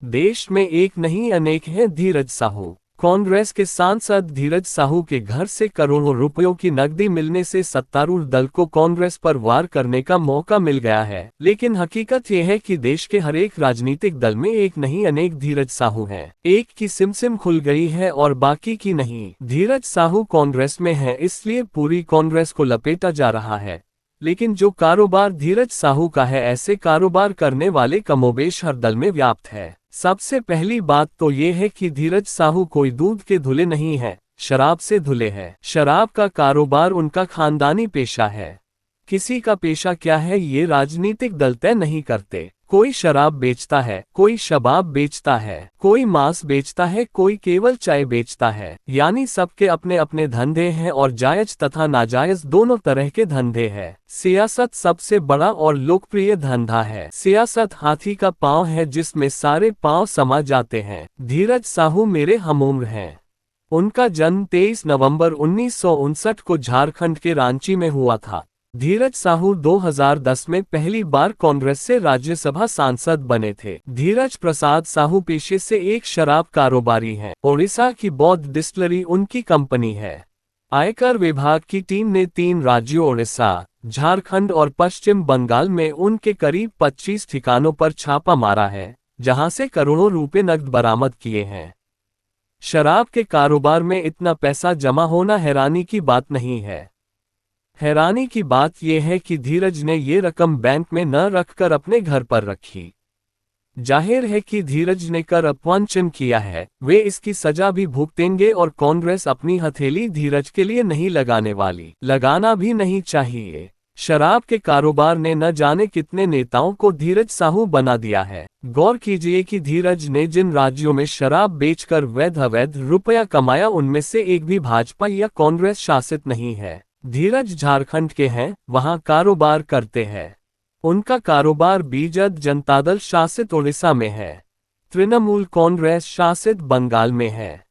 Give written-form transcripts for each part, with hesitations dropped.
देश में एक नहीं अनेक हैं धीरज साहू। कांग्रेस के सांसद धीरज साहू के घर से करोड़ों रुपयों की नकदी मिलने से सत्तारूढ़ दल को कांग्रेस पर वार करने का मौका मिल गया है, लेकिन हकीकत यह है कि देश के हर एक राजनीतिक दल में एक नहीं अनेक धीरज साहू हैं। एक की सिमसिम खुल गई है और बाकी की नहीं। धीरज साहू कांग्रेस में है, इसलिए पूरी कांग्रेस को लपेटा जा रहा है, लेकिन जो कारोबार धीरज साहू का है, ऐसे कारोबार करने वाले कमोबेश हर दल में व्याप्त है। सबसे पहली बात तो ये है कि धीरज साहू कोई दूध के धुले नहीं है, शराब से धुले हैं। शराब का कारोबार उनका खानदानी पेशा है। किसी का पेशा क्या है ये राजनीतिक दल तय नहीं करते। कोई शराब बेचता है, कोई शबाब बेचता है, कोई मांस बेचता है, कोई केवल चाय बेचता है। यानी सबके अपने अपने धंधे हैं और जायज तथा नाजायज दोनों तरह के धंधे हैं। सियासत सबसे बड़ा और लोकप्रिय धंधा है। सियासत हाथी का पांव है जिसमें सारे पांव समा जाते हैं। धीरज साहू मेरे हमउम्र हैं। उनका जन्म 23 नवंबर 1959 को झारखंड के रांची में हुआ था। धीरज साहू 2010 में पहली बार कांग्रेस से राज्यसभा सांसद बने थे। धीरज प्रसाद साहू पेशे से एक शराब कारोबारी हैं। ओडिशा की बौद्ध डिस्टिलरी उनकी कंपनी है। आयकर विभाग की टीम ने 3 राज्यों ओडिशा, झारखंड और पश्चिम बंगाल में उनके करीब 25 ठिकानों पर छापा मारा है, जहां से करोड़ों रुपए नकद बरामद किए हैं। शराब के कारोबार में इतना पैसा जमा होना हैरानी की बात नहीं है। हैरानी की बात यह है कि धीरज ने ये रकम बैंक में न रखकर अपने घर पर रखी। जाहिर है कि धीरज ने कर अपवंचन किया है, वे इसकी सजा भी भुगतेंगे और कांग्रेस अपनी हथेली धीरज के लिए नहीं लगाने वाली, लगाना भी नहीं चाहिए। शराब के कारोबार ने न जाने कितने नेताओं को धीरज साहू बना दिया है। गौर कीजिए कि धीरज ने जिन राज्यों में शराब बेचकर अवैध रुपया कमाया, उनमें से एक भी भाजपा या कांग्रेस शासित नहीं है। धीरज झारखंड के हैं, वहां कारोबार करते हैं। उनका कारोबार बीजेपी जनतादल शासित ओडिशा में है, तृणमूल कांग्रेस शासित बंगाल में है।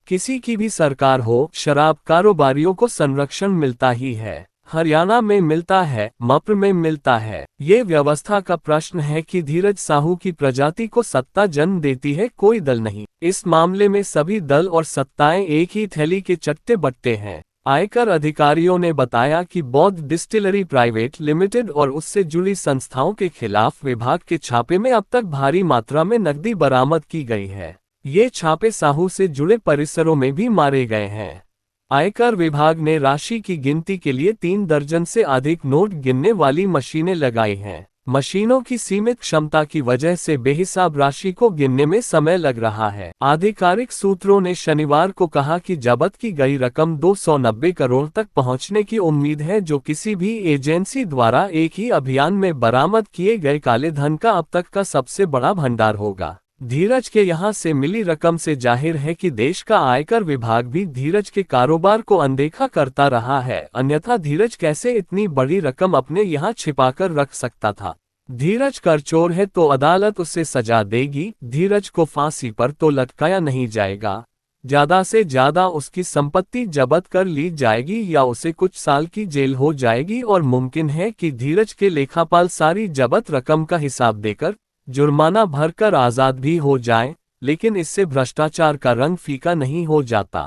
किसी की भी सरकार हो, शराब कारोबारियों को संरक्षण मिलता ही है। हरियाणा में मिलता है, मप्र में मिलता है। ये व्यवस्था का प्रश्न है कि धीरज साहू की प्रजाति को सत्ता जन्म देती है, कोई दल नहीं। इस मामले में सभी दल और सत्ताएं एक ही थैली के चट्टे बट्टे हैं। आयकर अधिकारियों ने बताया कि बौद्ध डिस्टिलरी प्राइवेट लिमिटेड और उससे जुड़ी संस्थाओं के खिलाफ विभाग के छापे में अब तक भारी मात्रा में नकदी बरामद की गई है। ये छापे साहू से जुड़े परिसरों में भी मारे गए हैं। आयकर विभाग ने राशि की गिनती के लिए 3 दर्जन से अधिक नोट गिनने वाली मशीनें लगाई हैं। मशीनों की सीमित क्षमता की वजह से बेहिसाब राशि को गिनने में समय लग रहा है। आधिकारिक सूत्रों ने शनिवार को कहा कि जब्त की गई रकम 290 करोड़ तक पहुंचने की उम्मीद है, जो किसी भी एजेंसी द्वारा एक ही अभियान में बरामद किए गए काले धन का अब तक का सबसे बड़ा भंडार होगा। धीरज के यहां से मिली रकम से जाहिर है कि देश का आयकर विभाग भी धीरज के कारोबार को अनदेखा करता रहा है, अन्यथा धीरज कैसे इतनी बड़ी रकम अपने यहां छिपाकर रख सकता था। धीरज कर चोर है तो अदालत उसे सजा देगी। धीरज को फांसी पर तो लटकाया नहीं जाएगा, ज्यादा से ज्यादा उसकी संपत्ति जब्त कर ली जाएगी या उसे कुछ साल की जेल हो जाएगी, और मुमकिन है कि धीरज के लेखापाल सारी जब्त रकम का हिसाब देकर जुर्माना भरकर आजाद भी हो जाएं, लेकिन इससे भ्रष्टाचार का रंग फीका नहीं हो जाता।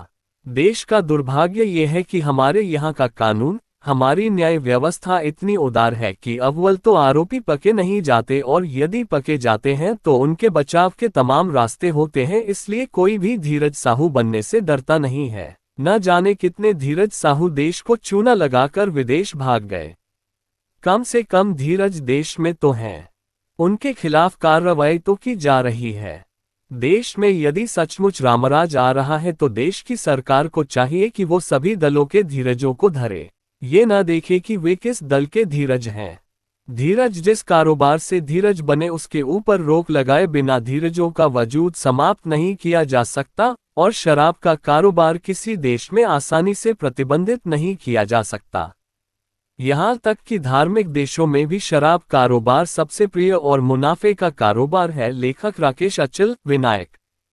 देश का दुर्भाग्य यह है कि हमारे यहाँ का कानून, हमारी न्याय व्यवस्था इतनी उदार है कि अव्वल तो आरोपी पके नहीं जाते, और यदि पके जाते हैं तो उनके बचाव के तमाम रास्ते होते हैं। इसलिए कोई भी धीरज साहू बनने से डरता नहीं है। न जाने कितने धीरज साहू देश को चूना लगाकर विदेश भाग गए। कम से कम धीरज देश में तो हैं। उनके खिलाफ कार्रवाई तो की जा रही है। देश में यदि सचमुच रामराज आ रहा है तो देश की सरकार को चाहिए कि वो सभी दलों के धीरजों को धरे, ये न देखे कि वे किस दल के धीरज हैं। धीरज जिस कारोबार से धीरज बने उसके ऊपर रोक लगाए बिना धीरजों का वजूद समाप्त नहीं किया जा सकता, और शराब का कारोबार किसी देश में आसानी से प्रतिबंधित नहीं किया जा सकता। यहाँ तक कि धार्मिक देशों में भी शराब कारोबार सबसे प्रिय और मुनाफे का कारोबार है। लेखक राकेश अचल, विनायक।